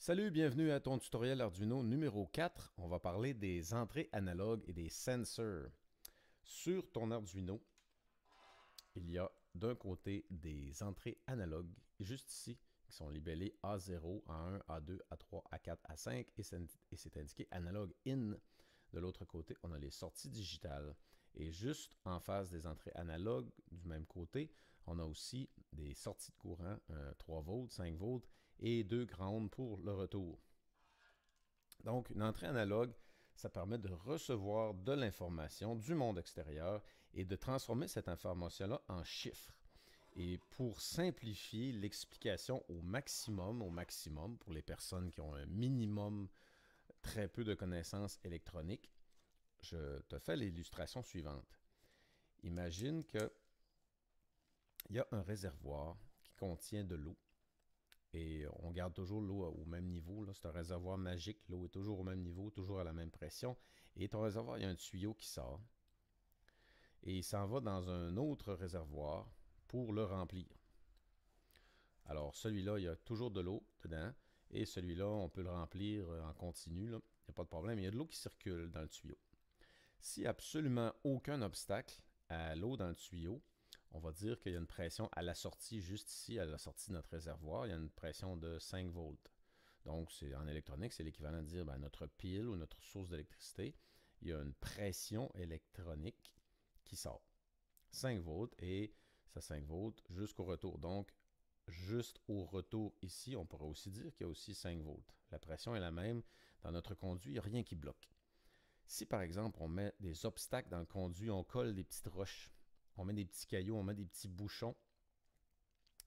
Salut, bienvenue à ton tutoriel Arduino numéro 4. On va parler des entrées analogues et des sensors. Sur ton Arduino, il y a d'un côté des entrées analogues, juste ici, qui sont labellées A0, A1, A2, A3, A4, A5, et c'est indiqué Analog In. De l'autre côté, on a les sorties digitales. Et juste en face des entrées analogues, du même côté, on a aussi des sorties de courant, 3 volts, 5 volts, et 2 grounds pour le retour. Donc, une entrée analogue, ça permet de recevoir de l'information du monde extérieur et de transformer cette information-là en chiffres. Et pour simplifier l'explication au maximum, pour les personnes qui ont un minimum, très peu de connaissances électroniques, je te fais l'illustration suivante. Imagine qu'il y a un réservoir qui contient de l'eau. Et on garde toujours l'eau au même niveau. C'est un réservoir magique. L'eau est toujours au même niveau, toujours à la même pression. Et ton réservoir, il y a un tuyau qui sort. Et il s'en va dans un autre réservoir pour le remplir. Alors, celui-là, il y a toujours de l'eau dedans. Et celui-là, on peut le remplir en continu. Là. Il n'y a pas de problème. Il y a de l'eau qui circule dans le tuyau. S'il n'y a absolument aucun obstacle à l'eau dans le tuyau, on va dire qu'il y a une pression à la sortie, juste ici, à la sortie de notre réservoir, il y a une pression de 5 volts. Donc, en électronique, c'est l'équivalent de dire notre pile ou notre source d'électricité, il y a une pression électronique qui sort. 5 volts et ça 5 volts jusqu'au retour. Donc, juste au retour ici, on pourrait aussi dire qu'il y a aussi 5 volts. La pression est la même. Dans notre conduit, il n'y a rien qui bloque. Si par exemple, on met des obstacles dans le conduit, on colle des petites roches, on met des petits cailloux, on met des petits bouchons,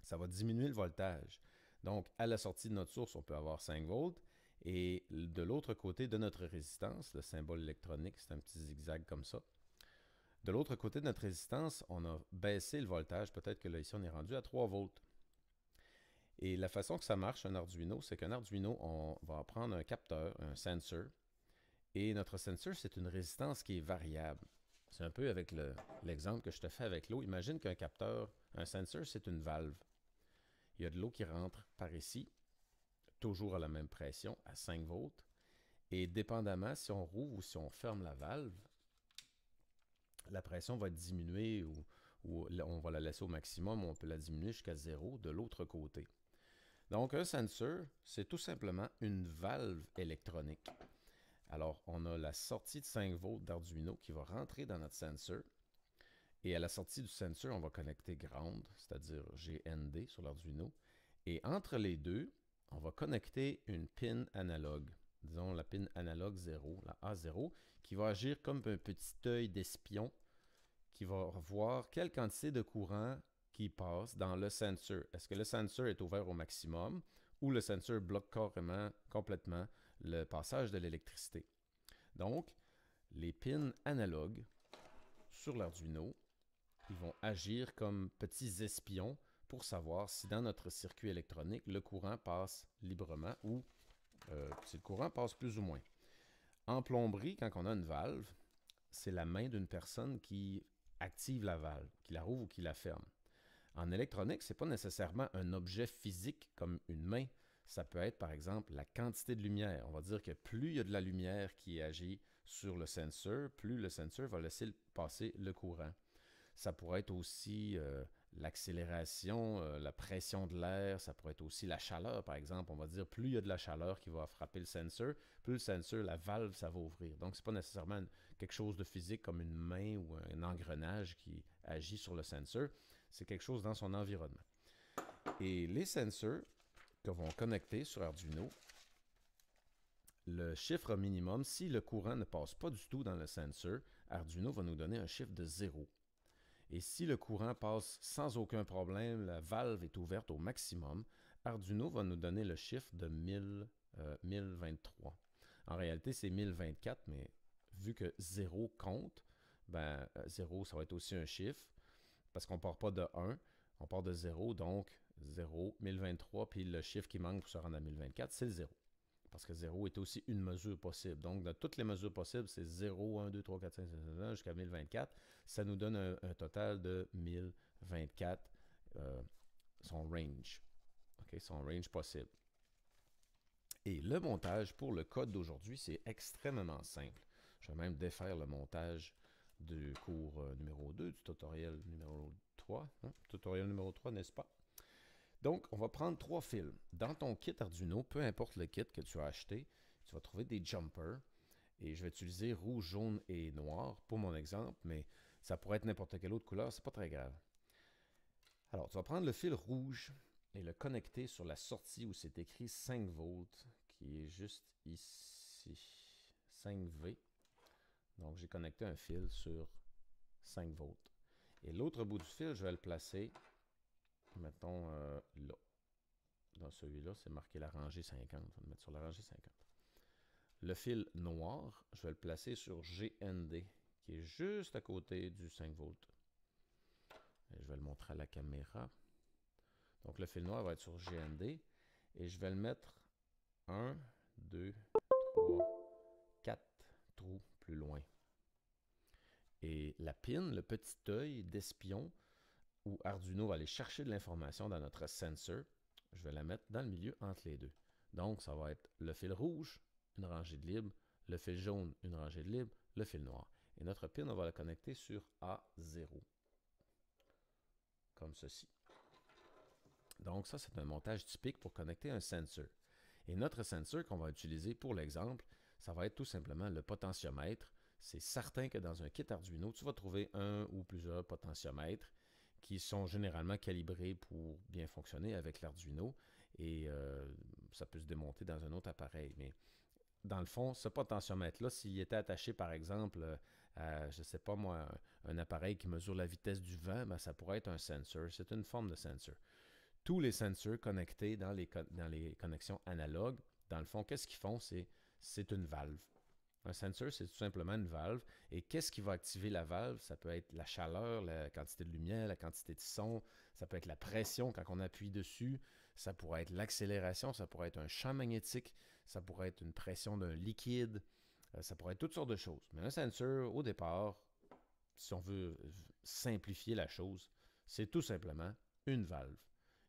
ça va diminuer le voltage. Donc, à la sortie de notre source, on peut avoir 5 volts. Et de l'autre côté de notre résistance, le symbole électronique, c'est un petit zigzag comme ça. De l'autre côté de notre résistance, on a baissé le voltage. Peut-être que là, ici, on est rendu à 3 volts. Et la façon que ça marche, un Arduino, c'est qu'un Arduino, on va prendre un capteur, un sensor. Et notre sensor, c'est une résistance qui est variable. C'est un peu avec l'exemple que je te fais avec l'eau. Imagine qu'un capteur, un sensor, c'est une valve. Il y a de l'eau qui rentre par ici, toujours à la même pression, à 5 volts. Et dépendamment si on rouvre ou si on ferme la valve, la pression va diminuer ou on va la laisser au maximum, ou on peut la diminuer jusqu'à 0 de l'autre côté. Donc un sensor, c'est tout simplement une valve électronique. Alors, on a la sortie de 5 volts d'Arduino qui va rentrer dans notre sensor. Et à la sortie du sensor, on va connecter ground, c'est-à-dire GND sur l'Arduino. Et entre les deux, on va connecter une pin analogue. Disons la pin analogue 0, la A0, qui va agir comme un petit œil d'espion qui va voir quelle quantité de courant qui passe dans le sensor. Est-ce que le sensor est ouvert au maximum ou le sensor bloque carrément, complètement le passage de l'électricité? Donc, les pins analogues sur l'Arduino, ils vont agir comme petits espions pour savoir si dans notre circuit électronique, le courant passe librement ou si le courant passe plus ou moins. En plomberie, quand on a une valve, c'est la main d'une personne qui active la valve, qui la rouvre ou qui la ferme. En électronique, ce n'est pas nécessairement un objet physique comme une main. Ça peut être, par exemple, la quantité de lumière. On va dire que plus il y a de la lumière qui agit sur le sensor, plus le sensor va laisser passer le courant. Ça pourrait être aussi l'accélération, la pression de l'air. Ça pourrait être aussi la chaleur, par exemple. On va dire plus il y a de la chaleur qui va frapper le sensor, plus le sensor, la valve, ça va ouvrir. Donc, ce n'est pas nécessairement quelque chose de physique comme une main ou un engrenage qui agit sur le sensor. C'est quelque chose dans son environnement. Et les sensors que vont connecter sur Arduino, le chiffre minimum, si le courant ne passe pas du tout dans le sensor, Arduino va nous donner un chiffre de 0. Et si le courant passe sans aucun problème, la valve est ouverte au maximum, Arduino va nous donner le chiffre de 1023. En réalité, c'est 1024, mais vu que 0 compte, 0, ça va être aussi un chiffre, parce qu'on ne part pas de 1, on part de 0, donc 0, 1023, puis le chiffre qui manque pour se rendre à 1024, c'est le 0. Parce que 0 est aussi une mesure possible. Donc, dans toutes les mesures possibles, c'est 0, 1, 2, 3, 4, 5, 6, 7, jusqu'à 1024. Ça nous donne un total de 1024, son range. Okay, son range possible. Et le montage pour le code d'aujourd'hui, c'est extrêmement simple. Je vais même défaire le montage du cours numéro 2, du tutoriel numéro 3. Tutoriel numéro 3, n'est-ce pas? Donc, on va prendre 3 fils. Dans ton kit Arduino, peu importe le kit que tu as acheté, tu vas trouver des jumpers. Et je vais utiliser rouge, jaune et noir pour mon exemple, mais ça pourrait être n'importe quelle autre couleur, c'est pas très grave. Alors, tu vas prendre le fil rouge et le connecter sur la sortie où c'est écrit 5 volts, qui est juste ici. 5V. Donc, j'ai connecté un fil sur 5 volts. Et l'autre bout du fil, je vais le placer, mettons là. Dans celui-là, c'est marqué la rangée 50. Je vais le mettre sur la rangée 50. Le fil noir, je vais le placer sur GND, qui est juste à côté du 5 volts. Et je vais le montrer à la caméra. Donc, le fil noir va être sur GND. Et je vais le mettre 1, 2, 3, 4 trous plus loin. Et la pin, le petit œil d'espion, où Arduino va aller chercher de l'information dans notre sensor, je vais la mettre dans le milieu entre les deux. Donc, ça va être le fil rouge, une rangée de libre, le fil jaune, une rangée de libre, le fil noir. Et notre pin, on va la connecter sur A0. Comme ceci. Donc, ça, c'est un montage typique pour connecter un sensor. Et notre sensor qu'on va utiliser pour l'exemple, ça va être tout simplement le potentiomètre. C'est certain que dans un kit Arduino, tu vas trouver un ou plusieurs potentiomètres qui sont généralement calibrés pour bien fonctionner avec l'Arduino. Et ça peut se démonter dans un autre appareil. Mais dans le fond, ce potentiomètre-là, s'il était attaché, par exemple, à, je ne sais pas moi, un appareil qui mesure la vitesse du vent, ben, ça pourrait être un sensor. C'est une forme de sensor. Tous les sensors connectés dans les connexions analogues, dans le fond, qu'est-ce qu'ils font? C'est une valve. Un sensor, c'est tout simplement une valve. Et qu'est-ce qui va activer la valve? Ça peut être la chaleur, la quantité de lumière, la quantité de son. Ça peut être la pression quand on appuie dessus. Ça pourrait être l'accélération. Ça pourrait être un champ magnétique. Ça pourrait être une pression d'un liquide. Ça pourrait être toutes sortes de choses. Mais un sensor, au départ, si on veut simplifier la chose, c'est tout simplement une valve.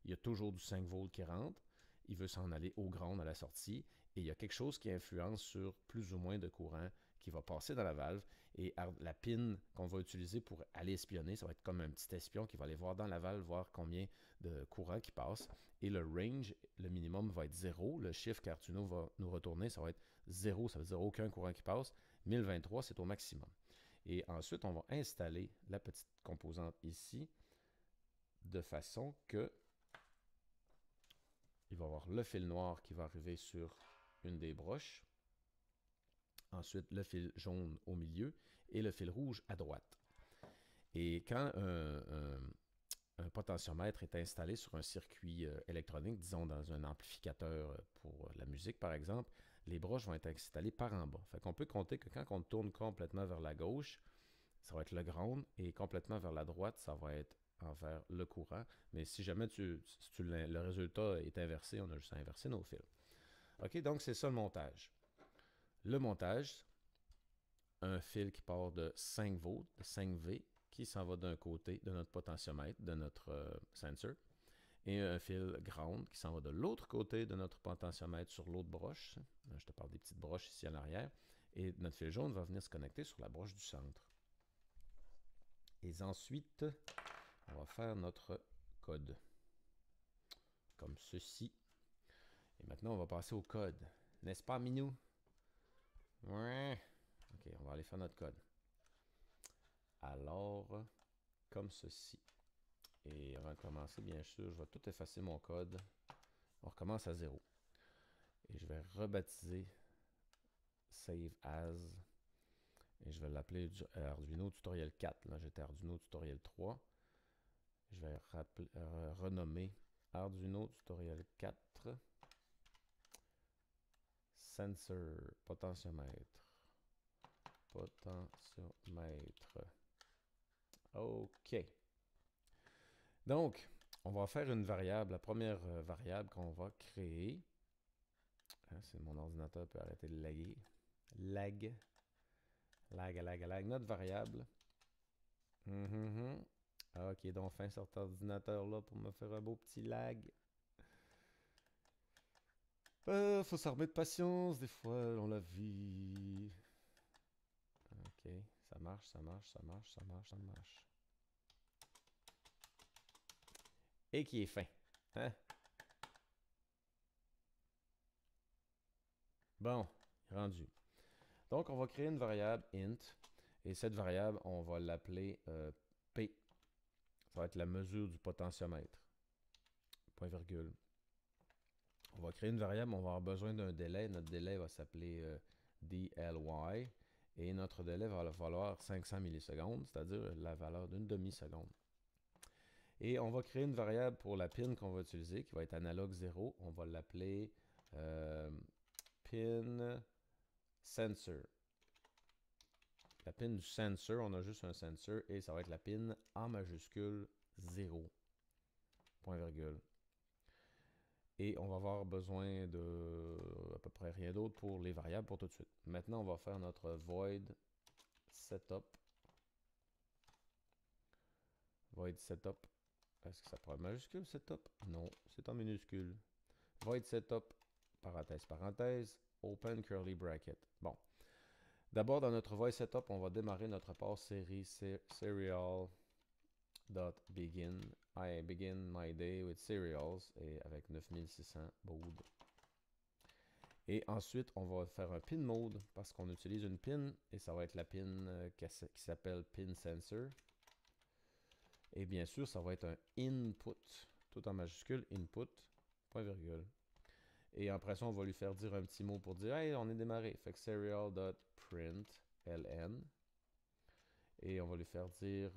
Il y a toujours du 5 volts qui rentre. Il veut s'en aller au ground à la sortie. Et il y a quelque chose qui influence sur plus ou moins de courant qui va passer dans la valve. Et la pin qu'on va utiliser pour aller espionner, ça va être comme un petit espion qui va aller voir dans la valve, voir combien de courant qui passe. Et le range, le minimum va être 0. Le chiffre qu'Arduino va nous retourner, ça va être 0. Ça veut dire aucun courant qui passe. 1023, c'est au maximum. Et ensuite, on va installer la petite composante ici de façon que il va y avoir le fil noir qui va arriver sur une des broches. Ensuite, le fil jaune au milieu et le fil rouge à droite. Et quand un potentiomètre est installé sur un circuit électronique, disons dans un amplificateur pour la musique par exemple, les broches vont être installées par en bas. Fait qu'on peut compter que quand on tourne complètement vers la gauche, ça va être le ground, et complètement vers la droite, ça va être envers le courant. Mais si jamais le résultat est inversé, on a juste à inverser nos fils. OK, donc c'est ça le montage. Le montage, un fil qui part de 5 volts, de 5V, qui s'en va d'un côté de notre potentiomètre, de notre sensor, et un fil ground qui s'en va de l'autre côté de notre potentiomètre sur l'autre broche. Je te parle des petites broches ici en arrière. Et notre fil jaune va venir se connecter sur la broche du centre. Et ensuite, on va faire notre code. Comme ceci. Et maintenant, on va passer au code. N'est-ce pas, Minou? Ouais. OK, on va aller faire notre code. Alors, comme ceci. Et avant de commencer, bien sûr, je vais tout effacer mon code. On recommence à 0. Et je vais rebaptiser Save As. Et je vais l'appeler Arduino Tutoriel 4. Là, j'étais Arduino Tutoriel 3. Je vais renommer Arduino Tutoriel 4. Sensor, potentiomètre. Potentiomètre. OK. Donc, on va faire une variable. La première variable qu'on va créer. Hein, c'est mon ordinateur peut arrêter de laguer. Lag. Notre variable. OK, donc fin cet ordinateur-là pour me faire un beau petit lag. Faut s'armer de patience, des fois, dans la vie. Ok, ça marche, ça marche, ça marche, ça marche, ça marche. Et qui est fin. Hein? Bon, rendu. Donc, on va créer une variable int. Et cette variable, on va l'appeler P. Ça va être la mesure du potentiomètre. Point virgule. On va créer une variable, on va avoir besoin d'un délai. Notre délai va s'appeler DLY. Et notre délai va valoir 500 millisecondes, c'est-à-dire la valeur d'une demi-seconde. Et on va créer une variable pour la pin qu'on va utiliser, qui va être analogue 0. On va l'appeler pin sensor. La pin du sensor, on a juste un sensor, et ça va être la pin en majuscule 0. Point virgule. Et on va avoir besoin de à peu près rien d'autre pour les variables pour tout de suite. Maintenant, on va faire notre void setup. Void setup. Est-ce que ça prend un majuscule setup? Non, c'est en minuscule. Void setup, parenthèse, parenthèse, open curly bracket. Bon. D'abord, dans notre void setup, on va démarrer notre passe série serial.begin. I begin my day with cereals et avec 9600 baud. Et ensuite, on va faire un pin mode parce qu'on utilise une pin et ça va être la pin qui s'appelle pin sensor. Et bien sûr, ça va être un input, tout en majuscule, input, point virgule. Et après ça, on va lui faire dire un petit mot pour dire hey, on est démarré. Fait que serial.println. Et on va lui faire dire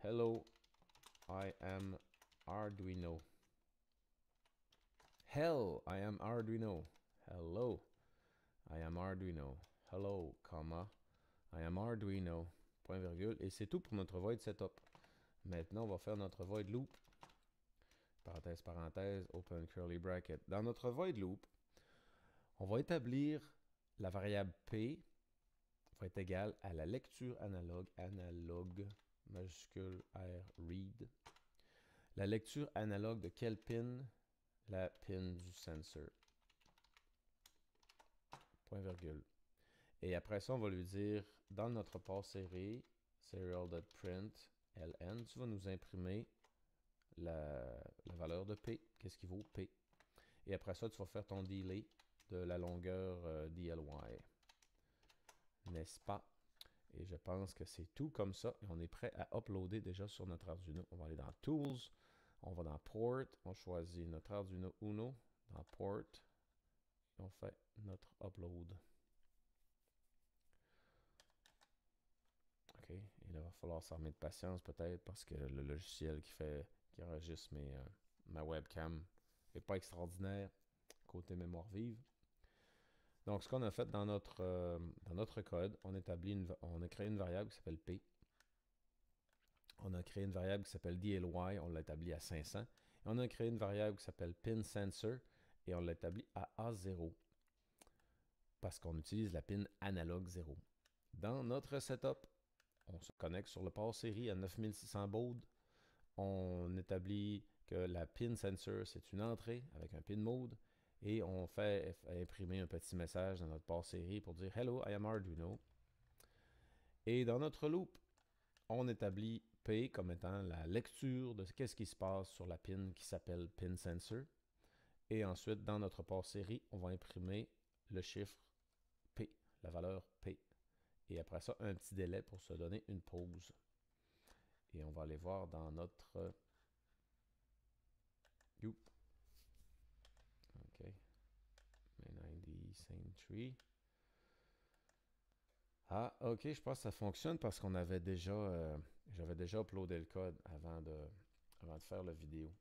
hello, I am Arduino. Hell, I am Arduino. Hello, I am Arduino. Hello, comma, I am Arduino. Point virgule. Et c'est tout pour notre void setup. Maintenant, on va faire notre void loop. Parenthèse, parenthèse, open curly bracket. Dans notre void loop, on va établir la variable P va être égale à la lecture analogue, majuscule R, read. La lecture analogue de quelle pin? La pin du sensor. Point virgule. Et après ça, on va lui dire, dans notre passe série, serial.println, tu vas nous imprimer la valeur de P. Qu'est-ce qui vaut P? Et après ça, tu vas faire ton delay de la longueur DLY. N'est-ce pas? Et je pense que c'est tout comme ça. Et on est prêt à uploader déjà sur notre Arduino. On va aller dans Tools. On va dans Port. On choisit notre Arduino Uno. Dans Port. Et on fait notre upload. OK. Et là, il va falloir s'armer de patience peut-être parce que le logiciel qui enregistre ma webcam n'est pas extraordinaire côté mémoire vive. Donc, ce qu'on a fait dans notre code, on a créé une variable qui s'appelle P. On a créé une variable qui s'appelle DLY, on l'a établie à 500. Et on a créé une variable qui s'appelle pin sensor et on l'a établie à A0 parce qu'on utilise la pin analogue 0. Dans notre setup, on se connecte sur le port série à 9600 baud. On établit que la pin sensor, c'est une entrée avec un pin mode. Et on fait imprimer un petit message dans notre port série pour dire Hello, I am Arduino. Et dans notre loop, on établit P comme étant la lecture de ce qui se passe sur la pin qui s'appelle pin sensor. Et ensuite, dans notre port série, on va imprimer le chiffre P, la valeur P. Et après ça, un petit délai pour se donner une pause. Et on va aller voir dans notre... OK. 90 Century. Ah, OK, je pense que ça fonctionne parce qu'on avait déjà... j'avais déjà uploadé le code avant de faire la vidéo.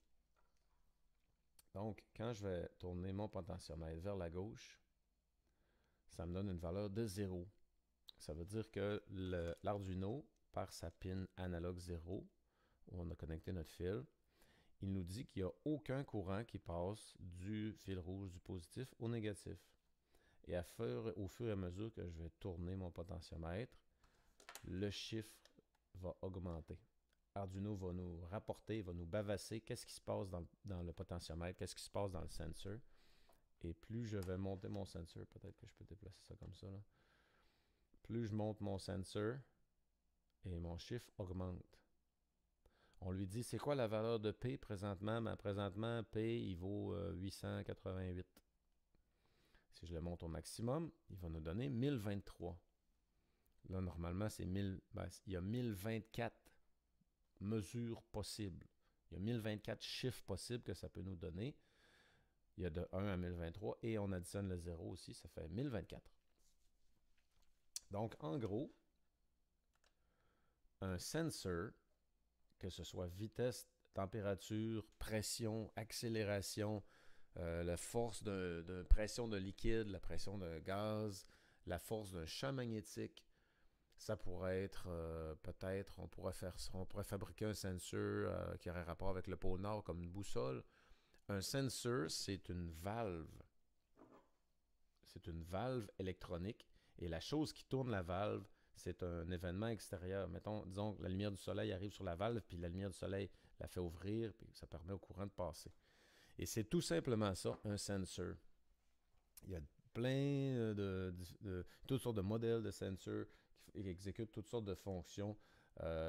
Donc, quand je vais tourner mon potentiomètre vers la gauche, ça me donne une valeur de 0. Ça veut dire que l'Arduino, par sa pin analogue 0, où on a connecté notre fil, il nous dit qu'il n'y a aucun courant qui passe du fil rouge du positif au négatif. Et au fur et à mesure que je vais tourner mon potentiomètre, le chiffre va augmenter. Arduino va nous rapporter, va nous bavasser qu'est-ce qui se passe dans le potentiomètre, qu'est-ce qui se passe dans le sensor. Et plus je vais monter mon sensor, peut-être que je peux déplacer ça comme ça, là. Plus je monte mon sensor, et mon chiffre augmente. On lui dit, c'est quoi la valeur de P présentement? Ben, présentement, P, il vaut 888. Si je le monte au maximum, il va nous donner 1023. Là, normalement, c'est 1000. Ben, il y a 1024 mesures possibles. Il y a 1024 chiffres possibles que ça peut nous donner. Il y a de 1 à 1023 et on additionne le 0 aussi, ça fait 1024. Donc, en gros, un sensor, que ce soit vitesse, température, pression, accélération, la force de pression de liquide, la pression de gaz, la force d'un champ magnétique, ça pourrait être peut-être, on pourrait fabriquer un sensor qui aurait rapport avec le pôle Nord comme une boussole. Un sensor, c'est une valve. C'est une valve électronique et la chose qui tourne la valve, c'est un événement extérieur. Mettons, disons que la lumière du soleil arrive sur la valve, puis la lumière du soleil la fait ouvrir, puis ça permet au courant de passer. Et c'est tout simplement ça, un sensor. Il y a plein toutes sortes de modèles de sensors qui exécutent toutes sortes de fonctions.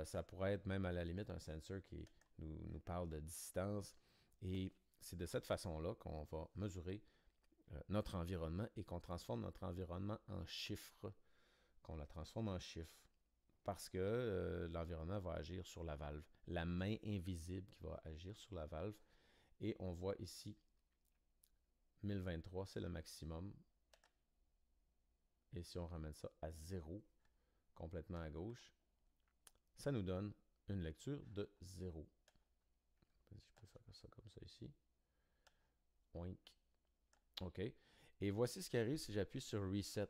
Ça pourrait être même à la limite un sensor qui nous parle de distance. Et c'est de cette façon-là qu'on va mesurer notre environnement et qu'on transforme notre environnement en chiffres. Qu'on la transforme en chiffres. Parce que l'environnement va agir sur la valve. La main invisible qui va agir sur la valve. Et on voit ici 1023, c'est le maximum. Et si on ramène ça à 0, complètement à gauche, ça nous donne une lecture de 0. Je peux faire ça comme ça ici. Oink. OK. Et voici ce qui arrive si j'appuie sur Reset.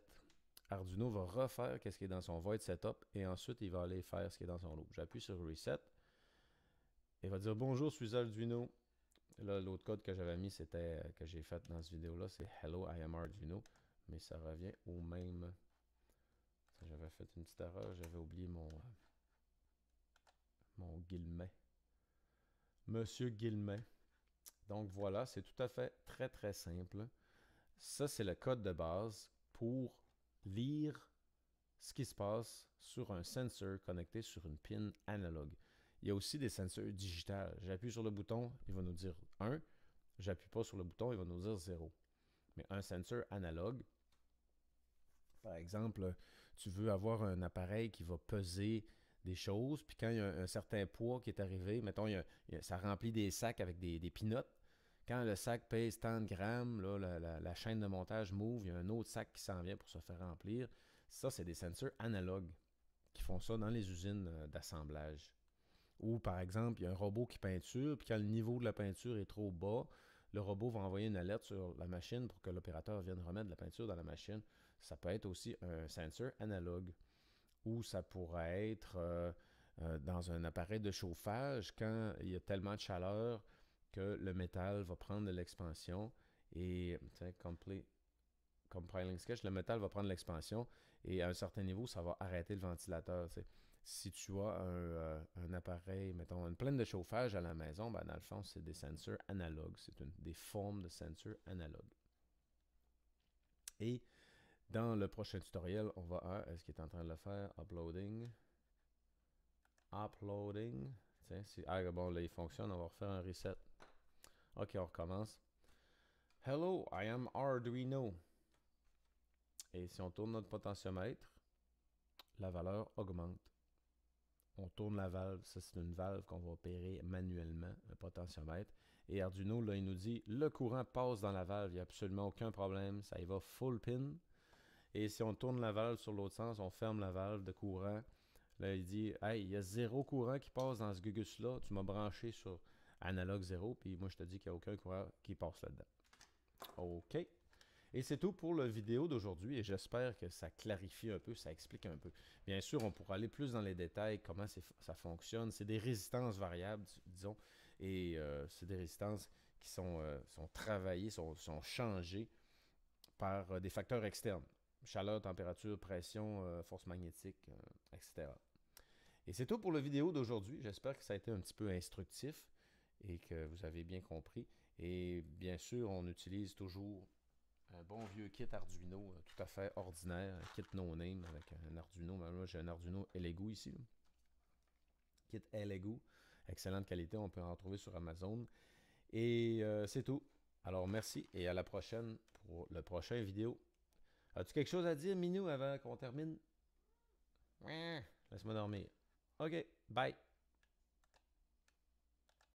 Arduino va refaire ce qui est dans son void setup et ensuite il va aller faire ce qui est dans son loop. J'appuie sur Reset. Il va dire bonjour, je suis Arduino. Là, l'autre code que j'avais mis, c'était que j'ai fait dans cette vidéo-là, c'est Hello, I am Arduino. Mais ça revient au même. J'avais fait une petite erreur, j'avais oublié mon Guillemet. Monsieur Guillemet. Donc voilà, c'est tout à fait très très simple. Ça, c'est le code de base pour lire ce qui se passe sur un sensor connecté sur une pin analogue. Il y a aussi des sensors digitales. J'appuie sur le bouton, il va nous dire 1. J'appuie pas sur le bouton, il va nous dire 0. Mais un sensor analogue, par exemple, tu veux avoir un appareil qui va peser des choses, puis quand il y a un certain poids qui est arrivé, mettons, ça remplit des sacs avec des peanuts. Quand le sac pèse tant de grammes, là, la chaîne de montage move, il y a un autre sac qui s'en vient pour se faire remplir. Ça, c'est des sensors analogues qui font ça dans les usines d'assemblage. Ou par exemple, il y a un robot qui peinture, puis quand le niveau de la peinture est trop bas, le robot va envoyer une alerte sur la machine pour que l'opérateur vienne remettre de la peinture dans la machine. Ça peut être aussi un sensor analogue. Ou ça pourrait être dans un appareil de chauffage, quand il y a tellement de chaleur que le métal va prendre de l'expansion et, compiling sketch, le métal va prendre l'expansion et à un certain niveau, ça va arrêter le ventilateur. T'sais. Si tu as un appareil, mettons, une plaine de chauffage à la maison, ben dans le fond, c'est des sensors analogues. C'est des formes de sensors analogues. Et dans le prochain tutoriel, on va est-ce qu'il est en train de le faire? Uploading. Uploading. Tiens, bon, là, il fonctionne. On va refaire un reset. OK, on recommence. Hello, I am Arduino. Et si on tourne notre potentiomètre, la valeur augmente. On tourne la valve. Ça, c'est une valve qu'on va opérer manuellement, le potentiomètre. Et Arduino, là, il nous dit, le courant passe dans la valve. Il n'y a absolument aucun problème. Ça y va full pin. Et si on tourne la valve sur l'autre sens, on ferme la valve de courant. Là, il dit, hey, il y a 0 courant qui passe dans ce gugus-là. Tu m'as branché sur analogue 0. Puis moi, je te dis qu'il n'y a aucun courant qui passe là-dedans. OK. Et c'est tout pour la vidéo d'aujourd'hui et j'espère que ça clarifie un peu, ça explique un peu. Bien sûr, on pourra aller plus dans les détails, comment ça fonctionne. C'est des résistances variables, disons, et c'est des résistances qui sont travaillées, sont changées par des facteurs externes. Chaleur, température, pression, force magnétique, etc. Et c'est tout pour la vidéo d'aujourd'hui. J'espère que ça a été un petit peu instructif et que vous avez bien compris. Et bien sûr, on utilise toujours un bon vieux kit Arduino tout à fait ordinaire, un kit no-name avec un Arduino. Moi, j'ai un Arduino Elegoo ici. Là. Kit Elegoo, excellente qualité, on peut en trouver sur Amazon. Et c'est tout. Alors merci et à la prochaine pour le prochain vidéo. As-tu quelque chose à dire, Minou, avant qu'on termine? Ouais. Laisse-moi dormir. OK, bye.